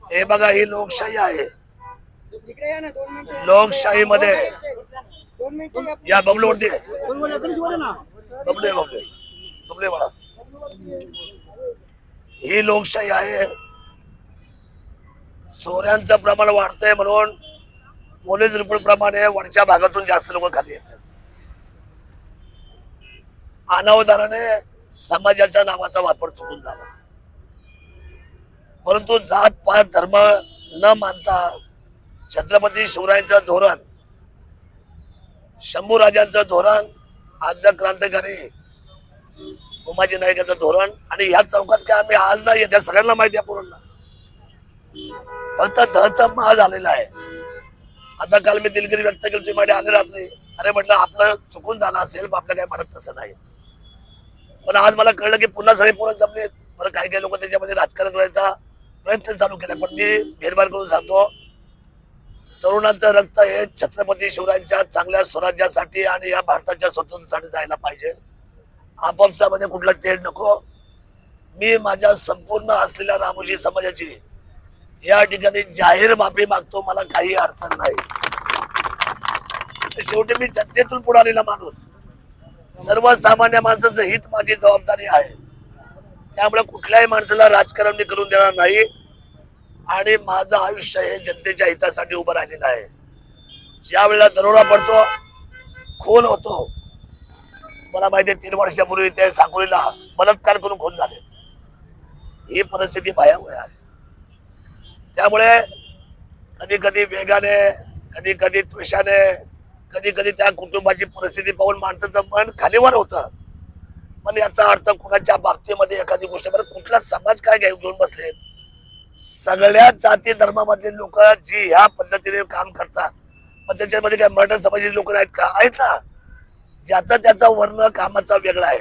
हे बघा, ही लोकशाही आहे. लोकशाहीमध्ये या बबलूवरती बबले बबले ही लोकशाही आहे. चोऱ्यांचं प्रमाण वाढतंय म्हणून पोलीस रिपोर्ट प्रमाणे वरच्या भागातून जास्त लोक खाली येतात. अनावधानाने समाजाच्या नावाचा वापर चुकून झाला. परंतु जात पात धर्म न मानता छत्रपती शिवरायांचं धोरण, शंभूराजांचं धोरण, आद्य क्रांतिकारी उमाजी नाईकांचं धोरण आणि ह्या चौकात काय आम्ही आज नाही, त्या सगळ्यांना माहिती आहे. पूर्ण फक्त धचा महा झालेला आहे. आता काल मी दिलगिरी व्यक्त केली, तुम्ही मध्ये आले रात्री. अरे म्हटलं आपलं चुकून झालं असेल, आपलं काय म्हणत तसं नाही. पण आज मला कळलं की पुन्हा सगळे पोरं जमले. बरं, काही काही लोक त्याच्यामध्ये राजकारण करायचा प्रयत्न चालू केला. पण मी मेहरबान करून सांगतो, तरुणांचं रक्त हे छत्रपती शिवरायांच्या चांगल्या स्वराज्यासाठी आणि या भारताच्या स्वातंत्र्यासाठी जायला पाहिजे. आपापसामध्ये कुठला तेढ नको. मी माझ्या संपूर्ण असलेल्या रामोशी समाजाची या ठिकाणी जाहीर माफी मागतो. मला काही अडचण नाही. शेवटी मी जनतेतून पुढे आलेला माणूस, सर्वसामान्य माणसाचं हित माझी जबाबदारी आहे. त्यामुळे कुठल्याही माणसाला राजकारण मी करून देणार नाही आणि माझं आयुष्य हे जनतेच्या हितासाठी उभं राहिलेलं आहे. ज्या वेळेला दरोडा पडतो, खून होतो, मला माहिती आहे 3 वर्षापूर्वी ते साकोलीला बलात्कार करून खून झाले. ही परिस्थिती भयावह आहे. त्यामुळे कधी कधी वेगाने, कधी कधी त्वेषाने, कधी कधी त्या कुटुंबाची परिस्थिती पाहून माणसाचं मन खालीवर होतं. पण याचा अर्थ कुणाच्या बाबतीमध्ये एखादी गोष्ट, बरं कुठला समाज काय घेऊन बसले, सगळ्या जाती धर्मामधले लोक जी ह्या पद्धतीने काम करतात. पण त्याच्यामध्ये काय मराठा समाजाचे लोक आहेत का? आहेत ना. ज्याचा त्याचा वर्ण कामाचा वेगळा आहे.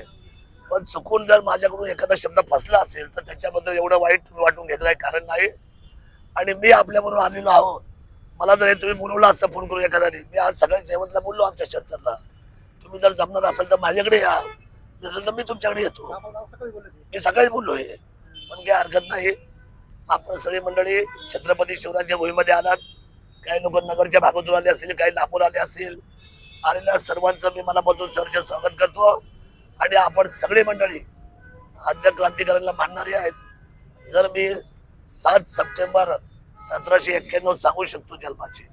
पण चुकून जर माझ्याकडून एखादा शब्द फसला असेल तर त्याच्याबद्दल एवढं वाईट वाटून घ्यायचं काही कारण नाही. आणि मी आपल्याबरोबर आलेलो आहोत. मला जर तुम्ही बोलवलं असतं फोन करून एखाद्याने, मी आज सगळ्या जयवंतला बोललो आमच्या शर्तरला, तुम्ही जर जमणार असेल तर माझ्याकडे या, नसेल तर मी तुमच्याकडे येतो. मी सकाळीच बोललोय. पण काही हरकत नाही. आपण सगळी मंडळी छत्रपती शिवरायांच्या भूमीमध्ये आलात. काही लोक नगरच्या भागातून आले असतील, काही लांबून आले असतील. आलेल्या सर्वांचं मी मनापासून सहर्ष स्वागत करतो. आणि आपण सगळी मंडळी आद्य क्रांतिकाऱ्यांना मानणारी आहेत. जर मी 7 सप्टेंबर 1791 सांगू शकतो जन्माची,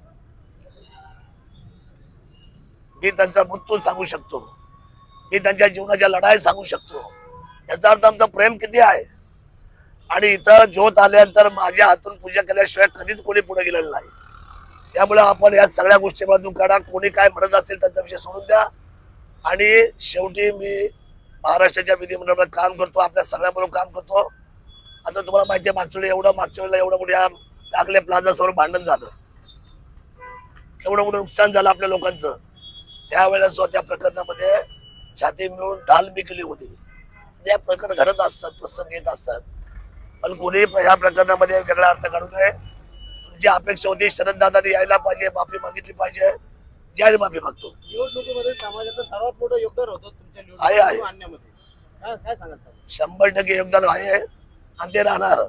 मी त्यांचा मृत्यू सांगू शकतो, मी त्यांच्या जीवनाच्या लढाई सांगू शकतो. याचा अर्थ आमचं प्रेम किती आहे. आणि इथं ज्योत आल्यानंतर माझ्या हातून पूजा केल्याशिवाय कधीच कोणी पुढे गेलेलं नाही. त्यामुळे आपण या सगळ्या गोष्टीमधून काढा. कोणी काय म्हणत असेल त्यांचा विषय सोडून द्या. आणि शेवटी मी महाराष्ट्राच्या विधिमंडळामध्ये काम करतो, आपल्या सगळ्याबरोबर काम करतो. आता तुम्हाला माहिती आहे मागच्या वेळेला एवढं मोठ्या टाकले प्लाझा समोर भांडण झालं, एवढं मोठं नुकसान झालं आपल्या लोकांचं. त्यावेळेला सुद्धा त्या प्रकरणामध्ये छाती मिळून ढाल मिकली होती. या प्रकरण घडत असतात, प्रसंग येत असतात. पण कोणी ह्या प्रकरणामध्ये वेगळा अर्थ काढू नये. तुमची अपेक्षा होती शरददादांनी यायला पाहिजे, माफी मागितली पाहिजे. जाहीर माफी मागतो. निवडणुकीमध्ये समाजाचं सर्वात मोठं योगदान होतं तुमच्या निवडणुकीमध्ये आणण्यामध्ये, काय सांगाल? 100% योगदान आहे आणि ते राहणार.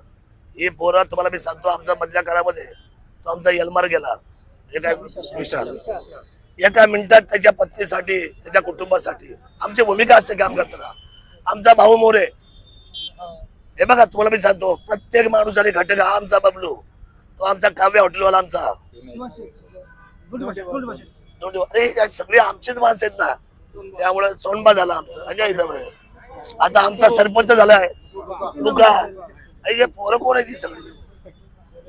ही पोरं तुम्हाला मी सांगतो, आमचा मधल्या काळामध्ये तो आमचा यलमार गेला, काय विशाल, एका मिनिटात त्याच्या पत्नीसाठी, त्याच्या कुटुंबासाठी आमची भूमिका असते काम करताना. आमचा भाऊ मोरे, हे बघा तुम्हाला मी सांगतो, प्रत्येक माणूस आणि घटक हा आमचा बबलू, तो आमचा काव्य हॉटेलवाला आमचा. अरे सगळे आमचेच माणसं आहेत ना. त्यामुळे सोनबा झाला आमचं. आता आमचा सरपंच झालाय लुका. अरे पोरं कोण आहे ती सगळी.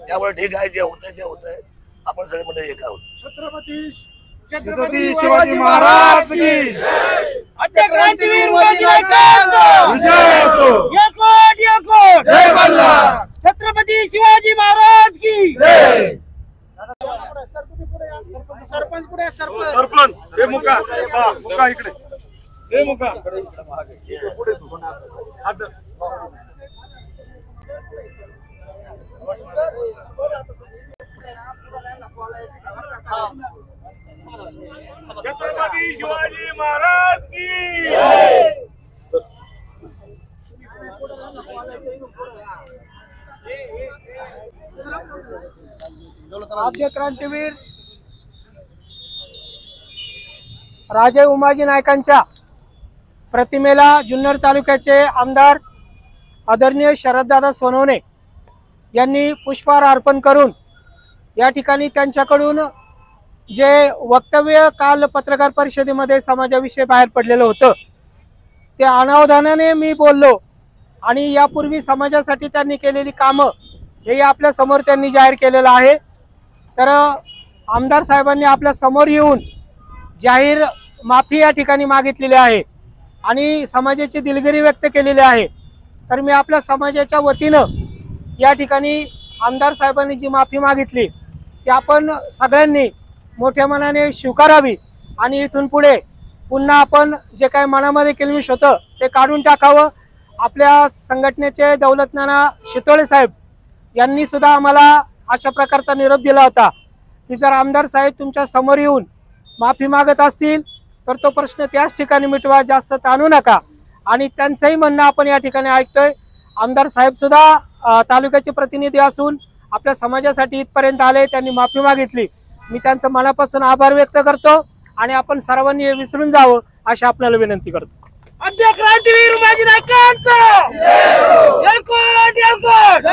त्यामुळे ठीक आहे, जे होतंय ते होतंय. आपण सगळे मंडळी एक आहोत. छत्रपती शिवाजी महाराज की आद्य क्रांतीवीर उमाजी नायकांचा विजय असो. एकवट एकवट जय मल्हार. छत्रपती शिवाजी महाराज की जय. सरपंच पुढे आहे, सरपंच. सरपंच हे मुका मुका इकडे हे मुका छत्रपती शिवाजी महाराज की आद्य क्रांतीवीर राजे उमाजी नायकांच्या प्रतिमेला जुन्नर तालुक्याचे आमदार आदरणीय शरददादा सोनवणे यांनी पुष्पहार अर्पण करून या ठिकाणी त्यांच्याकडून जे वक्तव्य काल पत्रकार परिषदेमध्ये समाजाविषयी बाहेर पडलेलं होतं ते अनावधानाने मी बोललो आणि यापूर्वी समाजासाठी त्यांनी केलेली कामं हे आपल्या समोर त्यांनी जाहीर केलेलं आहे. तर आमदार साहेबांनी आपल्या समोर येऊन जाहीर माफी या ठिकाणी मागितलेली आहे आणि समाजाची दिलगिरी व्यक्त केलेली आहे. तर मी आपल्या समाजाच्या वतीनं या ठिकाणी आमदार साहेबांनी जी माफी मागितली ती आपण सगळ्यांनी मोठ्या मनाने स्वीकारावी आणि इथून पुढे पुन्हा आपण जे काही मनामध्ये केलविश होतं ते काढून टाकावं. आपल्या संघटनेचे दौलतनाना शितोळे साहेब यांनी सुद्धा आम्हाला अशा प्रकारचा निरोप दिला होता की जर आमदार साहेब तुमच्या समोर येऊन माफी मागत असतील तर तो प्रश्न त्याच ठिकाणी मिटवा, जास्त ताणू नका. आणि त्यांचंही म्हणणं आपण या ठिकाणी ऐकतोय. आमदार साहेब सुद्धा तालुक्याचे प्रतिनिधी असून आपल्या समाजासाठी इथपर्यंत आले, त्यांनी माफी मागितली. मी त्यांचं मनापासून आभार व्यक्त करतो आणि आपण सर्वांनी हे विसरून जावं अशी आपल्याला विनंती करतो. आद्य क्रांतीवीर उमाजी नायकांचा एकवट एकवट